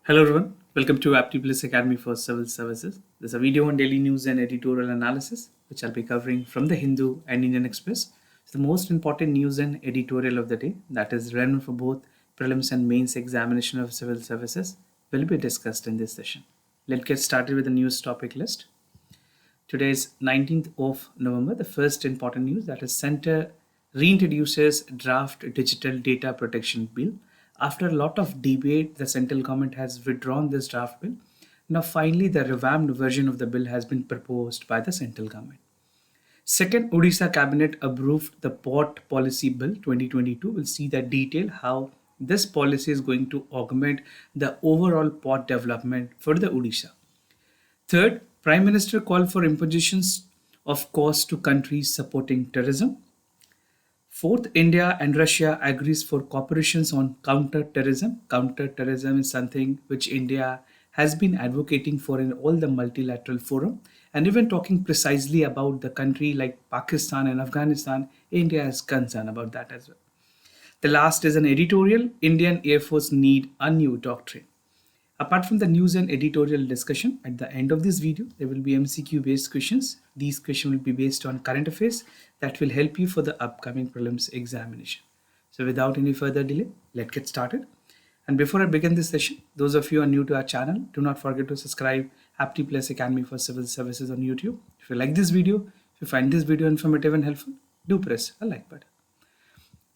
Hello everyone, welcome to Apti Plus Academy for Civil Services. There's a video on daily news and editorial analysis, which I'll be covering from the Hindu and Indian Express. It's the most important news and editorial of the day, that is relevant for both prelims and mains examination of civil services, will be discussed in this session. Let's get started with the news topic list. Today is 19th of November. The first important news, that is Center reintroduces draft digital data protection bill. After a lot of debate, the central government has withdrawn this draft bill. Now, finally, the revamped version of the bill has been proposed by the central government. Second, Odisha cabinet approved the port policy bill 2022. We'll see the detail how this policy is going to augment the overall port development for the Odisha. Third, Prime Minister called for impositions of costs to countries supporting terrorism. Fourth, India and Russia agrees for cooperations on counterterrorism. Counterterrorism is something which India has been advocating for in all the multilateral forum, and even talking precisely about the country like Pakistan and Afghanistan, India is concerned about that as well. The last is an editorial. Indian Air Force need a new doctrine. Apart from the news and editorial discussion, at the end of this video, there will be MCQ based questions. These questions will be based on current affairs that will help you for the upcoming prelims examination. So without any further delay, let's get started. And before I begin this session, those of you who are new to our channel, do not forget to subscribe Apti Plus Academy for Civil Services on YouTube. If you like this video, if you find this video informative and helpful, do press a like button.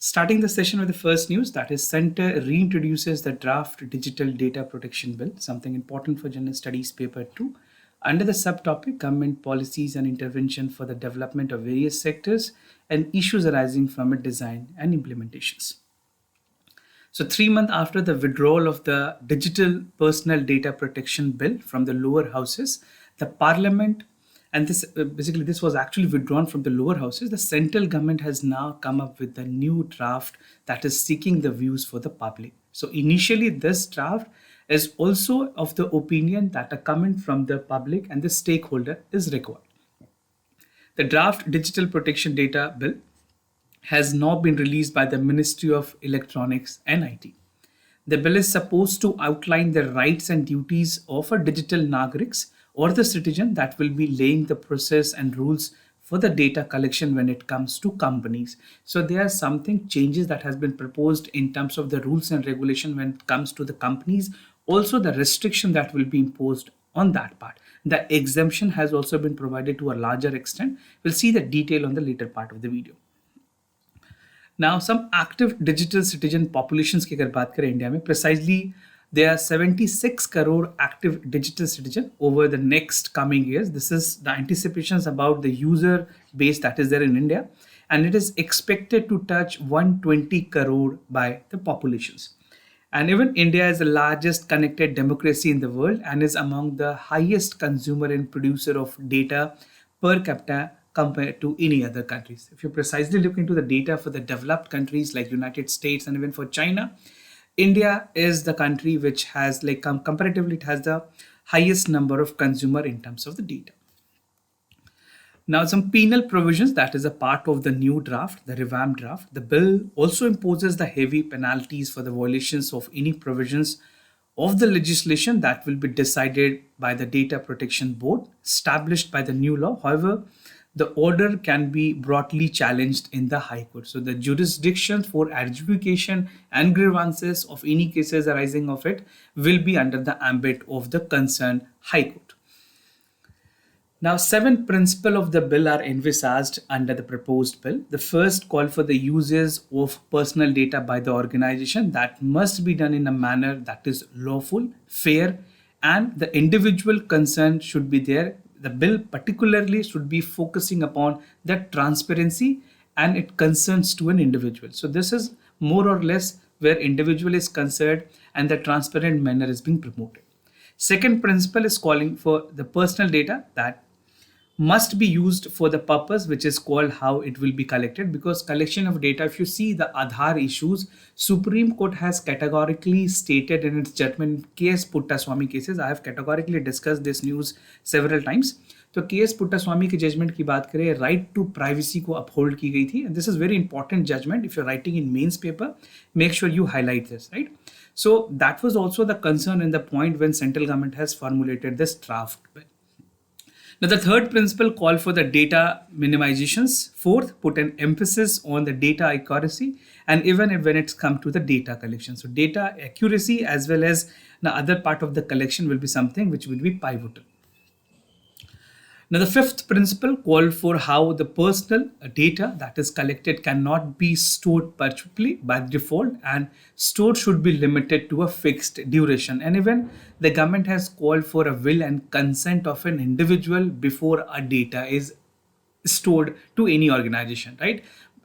Starting the session with the first news, that is Center reintroduces the draft digital data protection bill, something important for general studies paper 2, under the subtopic government policies and intervention for the development of various sectors and issues arising from its design and implementations. So 3 months after the withdrawal of the digital personal data protection bill from the lower houses, the parliament, and this was actually withdrawn from the lower houses, the central government has now come up with a new draft that is seeking the views for the public. So initially this draft is also of the opinion that a comment from the public and the stakeholder is required. The draft digital protection data bill has now been released by the Ministry of Electronics and IT. The bill is supposed to outline the rights and duties of a digital Nagriks or the citizen that will be laying the process and rules for the data collection when it comes to companies. So there are something changes that has been proposed in terms of the rules and regulation when it comes to the companies. Also the restriction that will be imposed on that part. The exemption has also been provided to a larger extent. We'll see the detail on the later part of the video. Now, some active digital citizen populations की अगर बात करें India में, precisely there are 76 crore active digital citizen over the next coming years. This is the anticipations about the user base that is there in India, and it is expected to touch 120 crore by the populations. And even India is the largest connected democracy in the world and is among the highest consumer and producer of data per capita compared to any other countries. If you precisely look into the data for the developed countries like United States and even for China, India is the country which has comparatively it has the highest number of consumer in terms of the data. Now, some penal provisions that is a part of the new draft, the revamped draft. The bill also imposes the heavy penalties for the violations of any provisions of the legislation that will be decided by the Data Protection Board established by the new law. However, the order can be broadly challenged in the High Court. So the jurisdiction for adjudication and grievances of any cases arising of it will be under the ambit of the concerned High Court. Now, 7 principles of the bill are envisaged under the proposed bill. The first call for the uses of personal data by the organization that must be done in a manner that is lawful, fair, and the individual concerned should be there. The bill particularly should be focusing upon the transparency and it concerns to an individual. So this is more or less where individual is concerned and the transparent manner is being promoted. Second principle is calling for the personal data that must be used for the purpose which is called how it will be collected, because collection of data, if you see the Aadhaar issues, Supreme Court has categorically stated in its judgment KS Puttaswamy cases. I have categorically discussed this news several times. तो K S. Puttaswamy के judgment की बात करें, right to privacy को uphold की गई थी. This is very important judgment. If you are writing in mains paper, make sure you highlight this, right? So that was also the concern and the point when central government has formulated this draft bill. Now, the third principle called for the data minimizations. Fourth, put an emphasis on the data accuracy, and even when it's come to the data collection. So data accuracy as well as the other part of the collection will be something which will be pivotal. Now, the fifth principle called for how the personal data that is collected cannot be stored perpetually by default, and stored should be limited to a fixed duration. And even the government has called for a will and consent of an individual before a data is stored to any organization, right?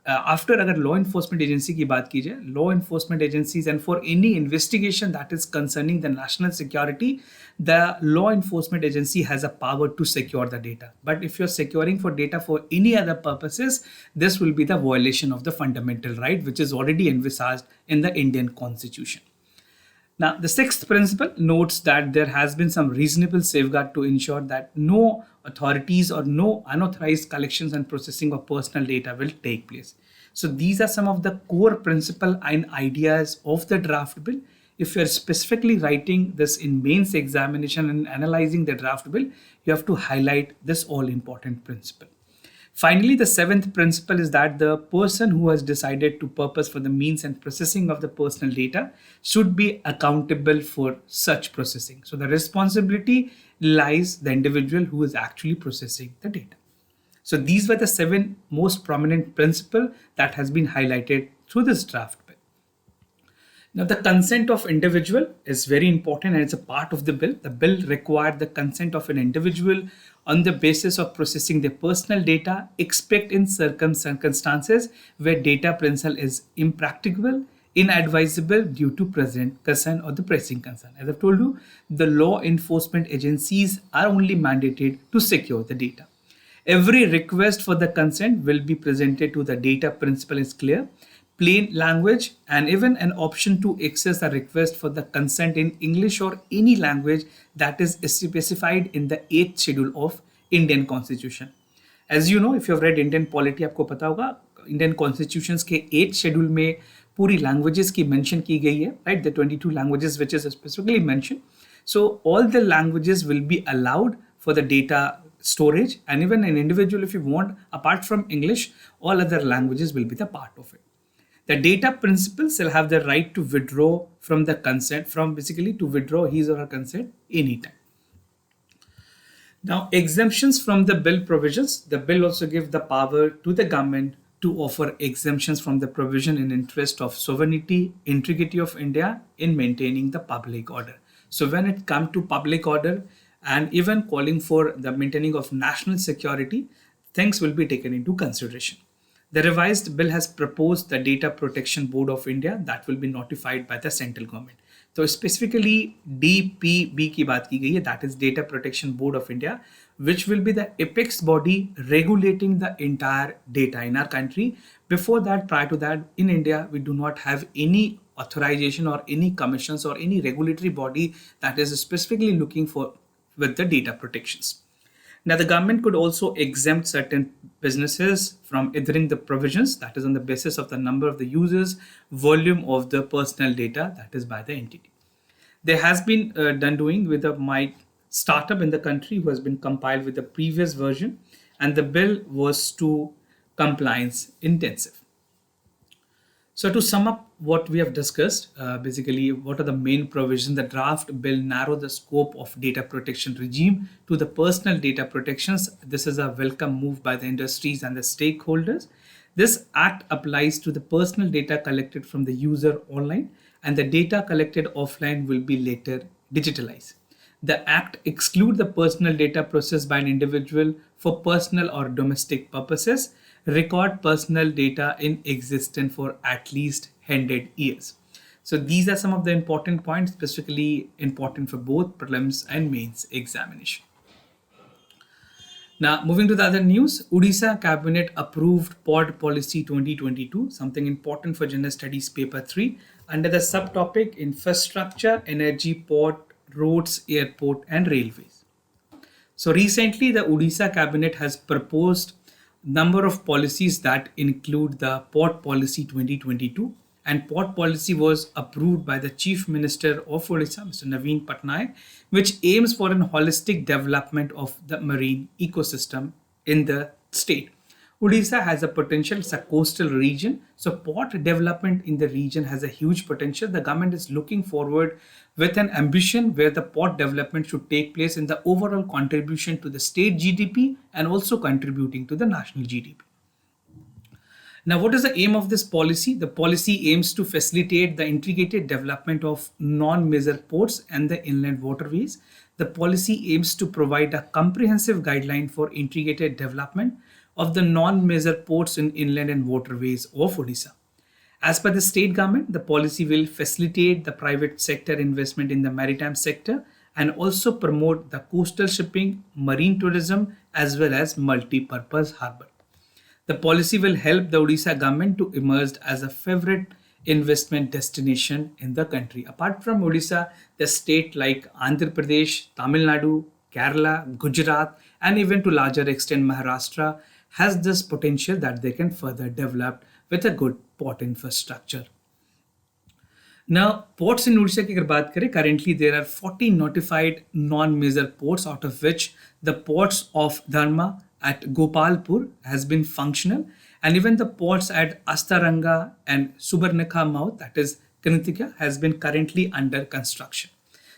After अगर law enforcement agency की बात की जाए, law enforcement agencies and for any investigation that is concerning the national security, the law enforcement agency has a power to secure the data. But if you're securing for data for any other purposes, this will be the violation of the fundamental right, which is already envisaged in the Indian Constitution. Now, the sixth principle notes that there has been some reasonable safeguard to ensure that no authorities or no unauthorized collections and processing of personal data will take place. So these are some of the core principles and ideas of the draft bill. If you're specifically writing this in mains examination and analyzing the draft bill, you have to highlight this all important principle. Finally, the seventh principle is that the person who has decided to purpose for the means and processing of the personal data should be accountable for such processing. So the responsibility lies the individual who is actually processing the data. So these were the 7 most prominent principles that has been highlighted through this draft bill. Now, the consent of individual is very important and it's a part of the bill. The bill required the consent of an individual on the basis of processing their personal data, except in circumstances where data principle is impracticable, inadvisable due to present concern or the pressing concern. As I've told you, the law enforcement agencies are only mandated to secure the data. Every request for the consent will be presented to the data principle is clear, plain language, and even an option to access the request for the consent in English or any language that is specified in the 8th schedule of Indian Constitution. As you know, if you have read Indian polity, आपको पता होगा Indian Constitutions के 8th schedule में पूरी languages की mention की गई है, right? The 22 languages which is specifically mentioned. So all the languages will be allowed for the data storage, and even an individual, if you want, apart from English, all other languages will be the part of it. The data principal shall have the right to withdraw from the consent, from basically to withdraw his or her consent anytime. Now, exemptions from the bill provisions. The bill also gives the power to the government to offer exemptions from the provision in interest of sovereignty, integrity of India in maintaining the public order. So when it comes to public order and even calling for the maintaining of national security, things will be taken into consideration. The revised bill has proposed the Data Protection Board of India that will be notified by the central government. So specifically DPB की बात की गई है, that is Data Protection Board of India, which will be the apex body regulating the entire data in our country. Before that, prior to that, in India, we do not have any authorization or any commissions or any regulatory body that is specifically looking for with the data protections. Now, the government could also exempt certain businesses from adhering the provisions, that is on the basis of the number of the users, volume of the personal data that is by the entity. There has been done doing with my startup in the country who has been compiled with the previous version, and the bill was too compliance intensive. So to sum up what we have discussed, basically what are the main provisions? The draft bill narrow the scope of data protection regime to the personal data protections. This is a welcome move by the industries and the stakeholders. This act applies to the personal data collected from the user online, and the data collected offline will be later digitalized. The act excludes the personal data processed by an individual for personal or domestic purposes, record personal data in existence for at least 100 years. So these are some of the important points, specifically important for both prelims and mains examination. Now, moving to the other news, Odisha Cabinet approved Pod Policy 2022, something important for General Studies Paper 3, under the subtopic Infrastructure, Energy, Port, Roads, Airport, and Railways. So recently, the Odisha cabinet has proposed number of policies that include the Port Policy 2022, and Port Policy was approved by the Chief Minister of Odisha, Mr. Naveen Patnaik, which aims for an holistic development of the marine ecosystem in the state. Odisha has a potential, it's a coastal region. So, port development in the region has a huge potential. The government is looking forward with an ambition where the port development should take place in the overall contribution to the state GDP and also contributing to the national GDP. Now, what is the aim of this policy? The policy aims to facilitate the integrated development of non-major ports and the inland waterways. The policy aims to provide a comprehensive guideline for integrated development of the non-major ports in inland and waterways of Odisha. As per the state government, the policy will facilitate the private sector investment in the maritime sector and also promote the coastal shipping, marine tourism, as well as multi-purpose harbour. The policy will help the Odisha government to emerge as a favorite investment destination in the country. Apart from Odisha, the state like Andhra Pradesh, Tamil Nadu, Kerala, Gujarat, and even to larger extent Maharashtra has this potential that they can further develop with a good port infrastructure. Now, ports in Odisha की अगर बात करें, currently there are 40 notified non-major ports, out of which the ports of Dharma at Gopalpur has been functional, and even the ports at Astaranga and Subarnakha mouth, that is Kanitika, has been currently under construction.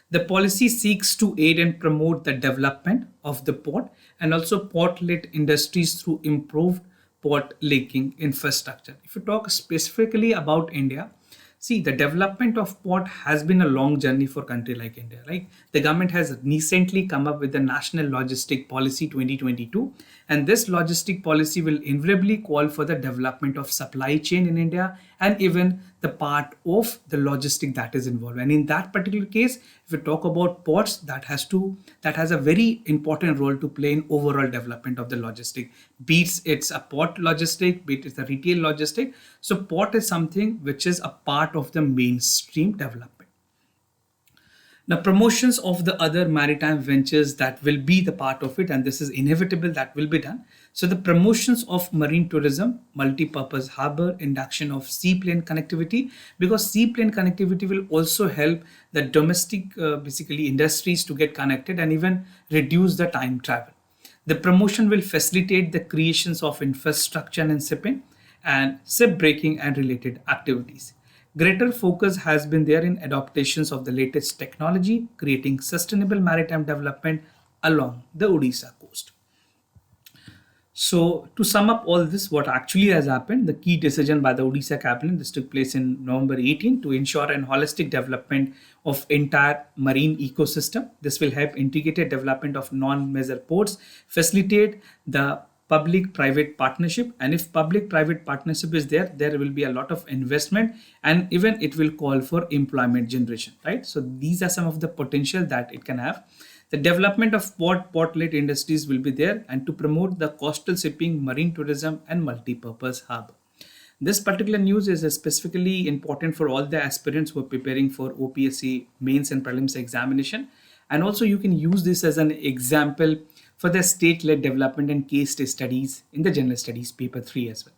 The policy seeks to aid and promote the development of the port and also port-led industries through improved port linking infrastructure. If you talk specifically about India, see, the development of port has been a long journey for a country like India. Like the government has recently come up with the National Logistic Policy 2022, and this logistic policy will invariably call for the development of supply chain in India and even the part of the logistic that is involved. And in that particular case, if we talk about ports, that has a very important role to play in overall development of the logistic. Be it's a port logistic, be it's a retail logistic. So port is something which is a part of the mainstream development. Now, promotions of the other maritime ventures that will be the part of it, and this is inevitable, that will be done. So the promotions of marine tourism, multi-purpose harbor, induction of seaplane connectivity, because seaplane connectivity will also help the domestic basically industries to get connected and even reduce the time travel. The promotion will facilitate the creations of infrastructure and shipping and ship breaking and related activities. Greater focus has been there in adaptations of the latest technology, creating sustainable maritime development along the Odisha coast. So, to sum up all this, what actually has happened, the key decision by the Odisha cabinet, this took place in November 18 to ensure an holistic development of entire marine ecosystem. This will help integrated development of non-major ports, facilitate the public-private partnership, and if public-private partnership is there, there will be a lot of investment and even it will call for employment generation, right? So these are some of the potential that it can have. The development of port-led industries will be there, and to promote the coastal shipping, marine tourism, and multi-purpose hub. This particular news is specifically important for all the aspirants who are preparing for OPSC mains and prelims examination, and also you can use this as an example for the state-led development and case studies in the General Studies paper 3 as well.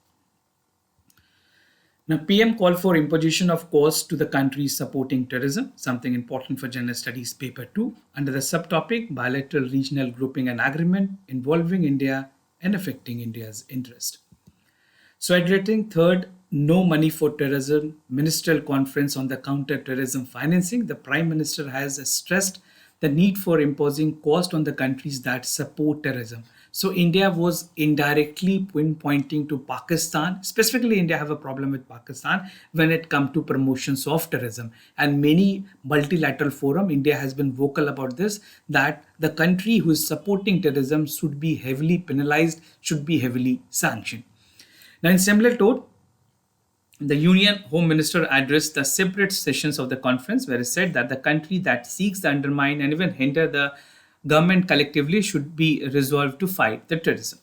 Now, PM called for imposition of costs to the countries supporting terrorism, something important for General Studies paper 2, under the subtopic bilateral regional grouping and agreement involving India and affecting India's interest. So, addressing third, no money for terrorism ministerial conference on the counter-terrorism financing, the Prime Minister has stressed the need for imposing cost on the countries that support terrorism. So India was indirectly pointing to Pakistan. Specifically, India have a problem with Pakistan when it comes to promotions of terrorism. And many multilateral forum, India has been vocal about this, that the country who is supporting terrorism should be heavily penalized, should be heavily sanctioned. Now, in similar tone, the Union Home Minister addressed the separate sessions of the conference where he said that the country that seeks to undermine and even hinder the government collectively should be resolved to fight the terrorism.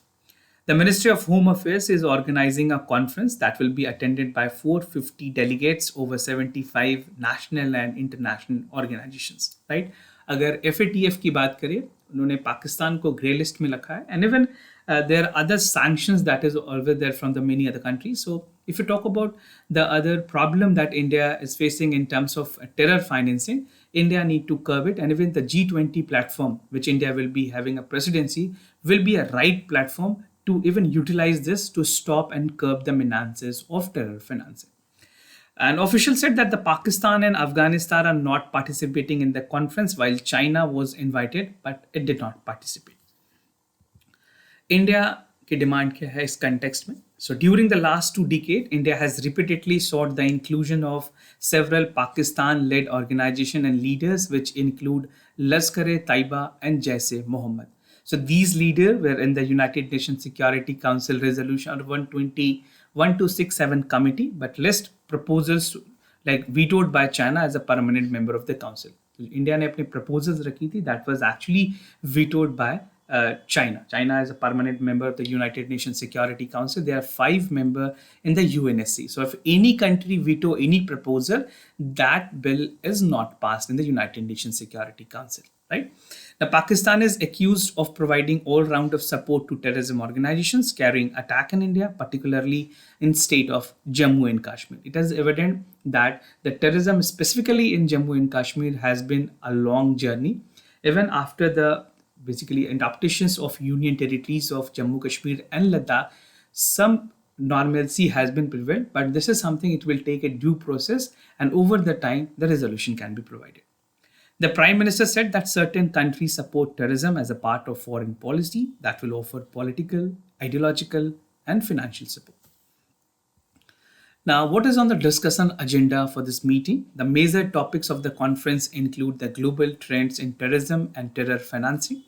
The Ministry of Home Affairs is organizing a conference that will be attended by 450 delegates over 75 national and international organizations. Right? अगर FATF की बात करें, उन्होंने पाकिस्तान को grey list में रखा है, and even there are other sanctions that is always there from the many other countries. So if you talk about the other problem that India is facing in terms of terror financing, India need to curb it, and even the G20 platform, which India will be having a presidency, will be a right platform to even utilize this to stop and curb the menaces of terror financing. An official said that the Pakistan and Afghanistan are not participating in the conference, while China was invited, but it did not participate. India की demand क्या है इस context में? So during the last 2 decades, India has repeatedly sought the inclusion of several Pakistan-led organizations and leaders, which include Lashkar-e-Taiba and Jaish-e-Mohammed. So these leaders were in the United Nations Security Council Resolution 1267 committee, but list proposals like vetoed by China as a permanent member of the council. India ने अपने proposals रखी थी, that was actually vetoed by China. China is a permanent member of the United Nations Security Council. There are 5 members in the UNSC. So if any country veto any proposal, that bill is not passed in the United Nations Security Council, right? Now, Pakistan is accused of providing all round of support to terrorism organizations carrying attack in India, particularly in state of Jammu and Kashmir. It is evident that the terrorism specifically in Jammu and Kashmir has been a long journey. Even after the basically adaptations of union territories of Jammu, Kashmir and Ladakh, some normalcy has been prevailed, but this is something it will take a due process, and over the time the resolution can be provided. The Prime Minister said that certain countries support terrorism as a part of foreign policy that will offer political, ideological and financial support. Now, what is on the discussion agenda for this meeting? The major topics of the conference include the global trends in terrorism and terror financing,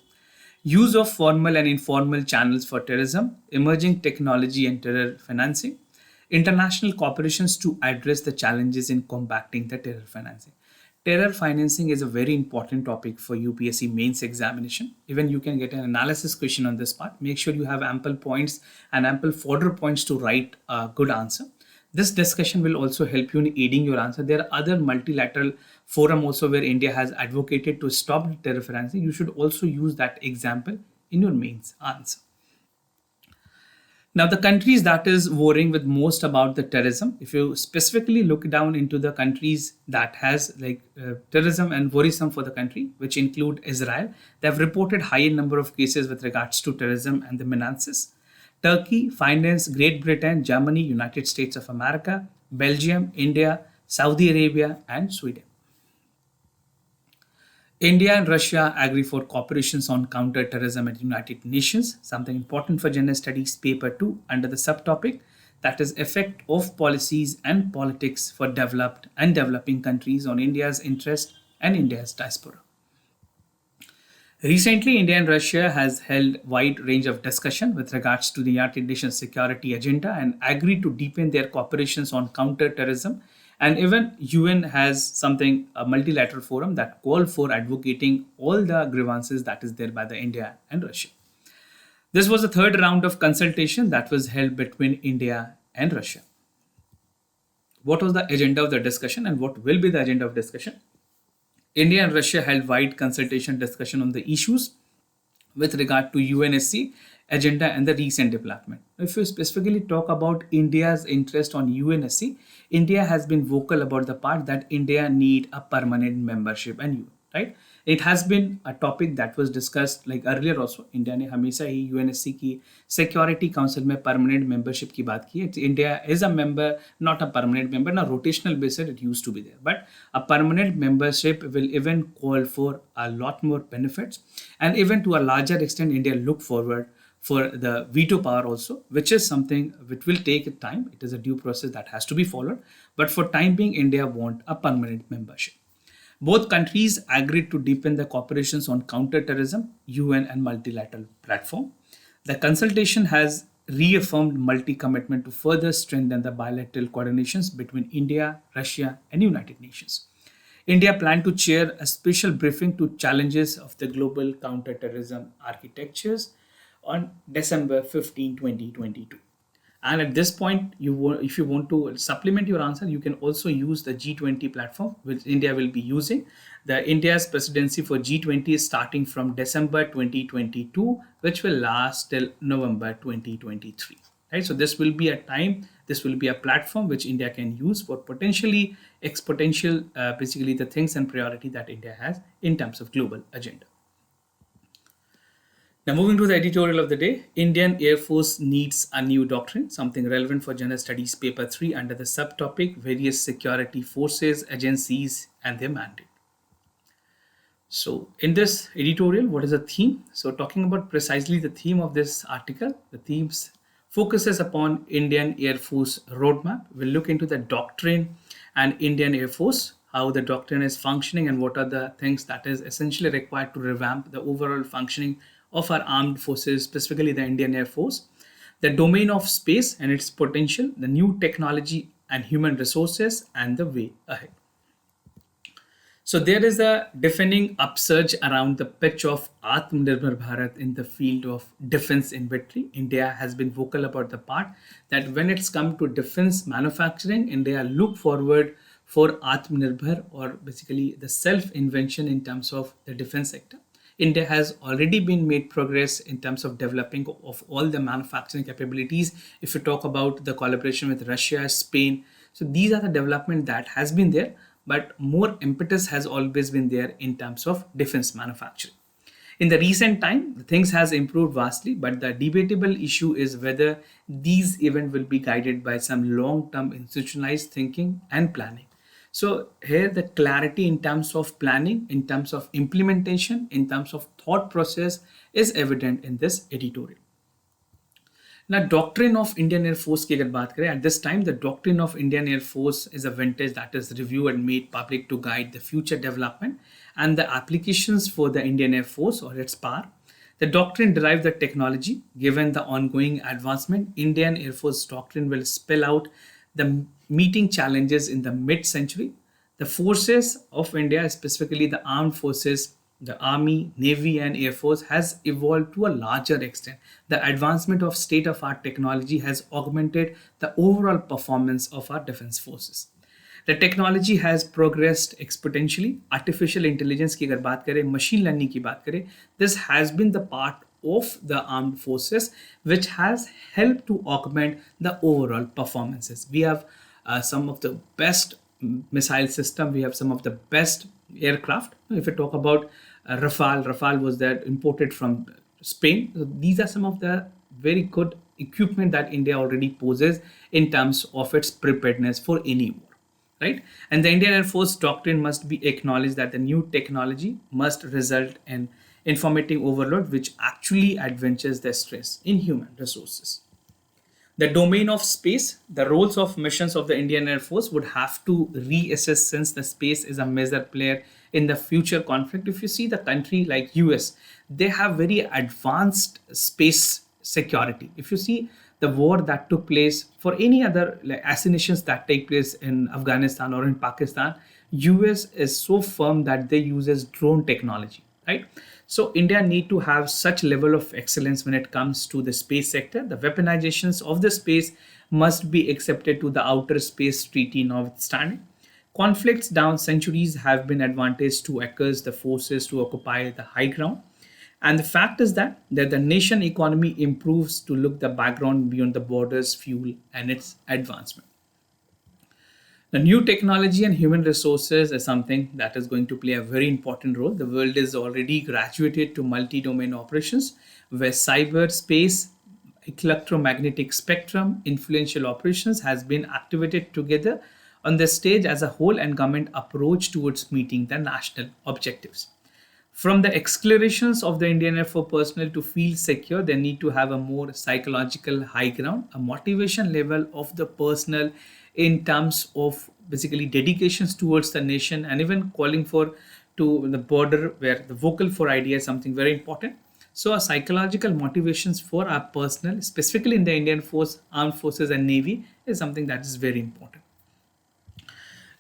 use of formal and informal channels for terrorism, emerging technology and terror financing, international cooperations to address the challenges in combating the terror financing. Terror financing is a very important topic for UPSC mains examination. Even you can get an analysis question on this part. Make sure you have ample points and ample fodder points to write a good answer. This discussion will also help you in aiding your answer. There are other multilateral forum also where India has advocated to stop terror financing. You should also use that example in your mains answer. Now, the countries that is worrying with most about the terrorism, if you specifically look down into the countries that has terrorism and worrisome for the country, which include Israel, they have reported higher number of cases with regards to terrorism and the menaces. Turkey, finance, Great Britain, Germany, United States of America, Belgium, India, Saudi Arabia, and Sweden. India and Russia agree for cooperations on counterterrorism at United Nations, something important for General Studies Paper 2 under the subtopic that is effect of policies and politics for developed and developing countries on India's interest and India's diaspora. Recently, India and Russia has held wide range of discussion with regards to the United Nations security agenda and agreed to deepen their cooperations on counterterrorism. And even UN has something, a multilateral forum that call for advocating all the grievances that is there by the India and Russia. This was the third round of consultation that was held between India and Russia. What was the agenda of the discussion and what will be the agenda of discussion? India and Russia held wide consultation discussion on the issues with regard to UNSC agenda and the recent development. If you specifically talk about India's interest on UNSC, India has been vocal about the part that India need a permanent membership and right? It has been a topic that was discussed like earlier also. India ने हमेशा ही UNSC की Security Council में permanent membership की बात की है. India is a member, not a permanent member. On a rotational basis, it used to be there. But a permanent membership will even call for a lot more benefits. And even to a larger extent, India look forward for the veto power also, which is something which will take time. It is a due process that has to be followed. But for time being, India want a permanent membership. Both countries agreed to deepen the cooperations on counterterrorism, UN and multilateral platform. The consultation has reaffirmed multi-commitment to further strengthen the bilateral coordinations between India, Russia and United Nations. India planned to chair a special briefing to challenges of the global counterterrorism architectures on December 15, 2022. And at this point, if you want to supplement your answer, you can also use the G20 platform, which India will be using. The India's presidency for G20 is starting from December 2022, which will last till November 2023. Right, so this will be a time, this will be a platform which India can use for potentially exponential, basically the things and priority that India has in terms of global agenda. Now, moving to the editorial of the day, Indian Air Force needs a new doctrine, something relevant for General Studies Paper 3 under the subtopic Various Security Forces, Agencies, and their Mandate. So, in this editorial, what is the theme? So, talking about precisely the theme of this article, the themes focuses upon Indian Air Force roadmap. We'll look into the doctrine and Indian Air Force, how the doctrine is functioning, and what are the things that is essentially required to revamp the overall functioning of our armed forces, specifically the Indian Air Force, the domain of space and its potential, the new technology and human resources, and the way ahead. So there is a deafening upsurge around the pitch of Atmanirbhar Bharat in the field of defense inventory. India has been vocal about the part that when it's come to defense manufacturing, India look forward for Atmanirbhar, or basically the self-invention in terms of the defense sector. India has already been made progress in terms of developing of all the manufacturing capabilities. If you talk about the collaboration with Russia, Spain, so these are the development that has been there, but more impetus has always been there in terms of defense manufacturing. In the recent time, things has improved vastly, but the debatable issue is whether these events will be guided by some long-term institutionalized thinking and planning. So here the clarity in terms of planning, in terms of implementation, in terms of thought process is evident in this editorial. Now, doctrine of Indian Air Force की अगर बात करें, at this time the doctrine of Indian Air Force is a vintage that is reviewed and made public to guide the future development and the applications for the Indian Air Force or its power. The doctrine derives the technology. Given the ongoing advancement, Indian Air Force doctrine will spell out the meeting challenges in the mid-century. The forces of India, specifically the armed forces, the Army, Navy, and Air Force, has evolved to a larger extent. The advancement of state-of-art technology has augmented the overall performance of our defense forces. The technology has progressed exponentially. Artificial intelligence की अगर बात करें, machine learning की बात करें, this has been the part of the armed forces which has helped to augment the overall performances. We have some of the best missile system. We have some of the best aircraft. If we talk about Rafale was that imported from Spain. So these are some of the very good equipment that India already possesses in terms of its preparedness for any war, right? And the Indian Air Force doctrine must be acknowledged that the new technology must result in informative overload, which actually adventures the stress in human resources. The domain of space, the roles of missions of the Indian Air Force would have to reassess since the space is a major player in the future conflict. If you see the country like US, they have very advanced space security. If you see the war that took place for any other like assassinations that take place in Afghanistan or in Pakistan, US is so firm that they uses drone technology, right? So India need to have such level of excellence when it comes to the space sector. The weaponizations of the space must be accepted to the Outer Space Treaty notwithstanding. Conflicts down centuries have been advantage to accuse the forces to occupy the high ground. And the fact is that the nation economy improves to look the background beyond the borders, fuel, and its advancement. The new technology and human resources is something that is going to play a very important role. The world is already graduated to multi-domain operations where cyberspace, electromagnetic spectrum, influential operations has been activated together on the stage as a whole and government approach towards meeting the national objectives. From the explorations of the Indian Air Force personnel to feel secure, they need to have a more psychological high ground, a motivation level of the personnel in terms of basically dedications towards the nation and even calling for to the border where the vocal for idea is something very important. So a psychological motivations for our personnel, specifically in the Indian Force, Armed Forces and Navy is something that is very important.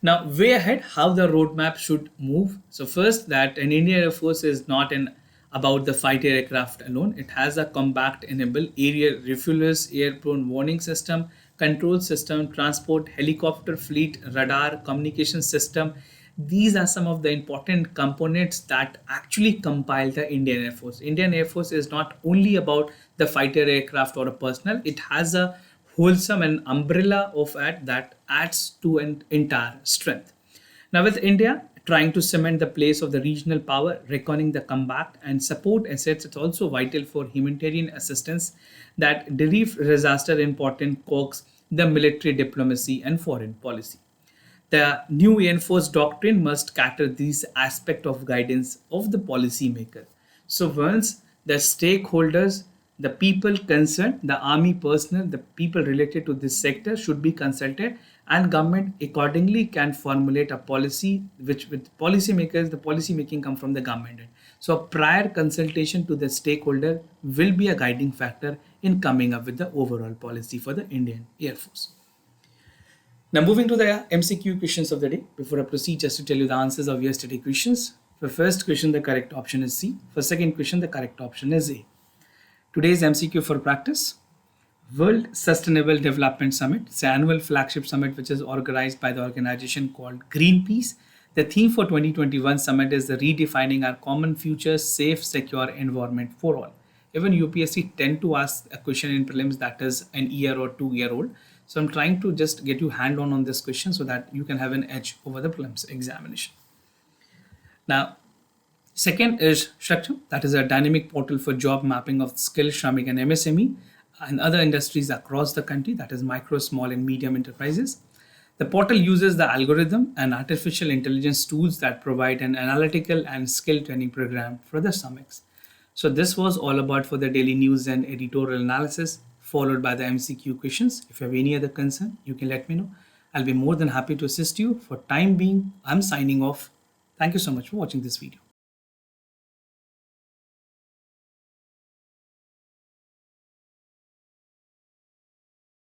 Now, way ahead, how the roadmap should move. So first, that an Indian Air Force is not an about the fighter aircraft alone. It has a combat enable, aerial refuelers, airborne warning system, control system, transport, helicopter fleet, radar, communication system. These are some of the important components that actually compile the Indian Air Force. Indian Air Force is not only about the fighter aircraft or a personnel, it has a wholesome and umbrella of it that adds to an entire strength. Now, with India trying to cement the place of the regional power, reckoning the combat and support assets, it's also vital for humanitarian assistance that derive disaster important cogs the military diplomacy and foreign policy. The new enforced doctrine must cater these aspects of guidance of the policymaker. So once the stakeholders, the people concerned, the army personnel, the people related to this sector should be consulted, and government accordingly can formulate a policy which with policymakers, the policy making come from the government. So a prior consultation to the stakeholder will be a guiding factor in coming up with the overall policy for the Indian Air Force. Now moving to the MCQ questions of the day. Before I proceed, just to tell you the answers of yesterday questions. For first question, the correct option is C. For second question, the correct option is A. Today's MCQ for practice. World Sustainable Development Summit. It's an annual flagship summit which is organized by the organization called Greenpeace. The theme for 2021 summit is the redefining our common future, safe, secure environment for all. Even UPSC tend to ask a question in prelims that is an year or 2 year old. So I'm trying to just get you hand on this question so that you can have an edge over the prelims examination. Now, second is structure. That is a dynamic portal for job mapping of skill, Shramik and MSME and other industries across the country. That is micro, small and medium enterprises. The portal uses the algorithm and artificial intelligence tools that provide an analytical and skill training program for the summits. So this was all about for the daily news and editorial analysis, followed by the MCQ questions. If you have any other concern, you can let me know. I'll be more than happy to assist you. For time being, I'm signing off. Thank you so much for watching this video.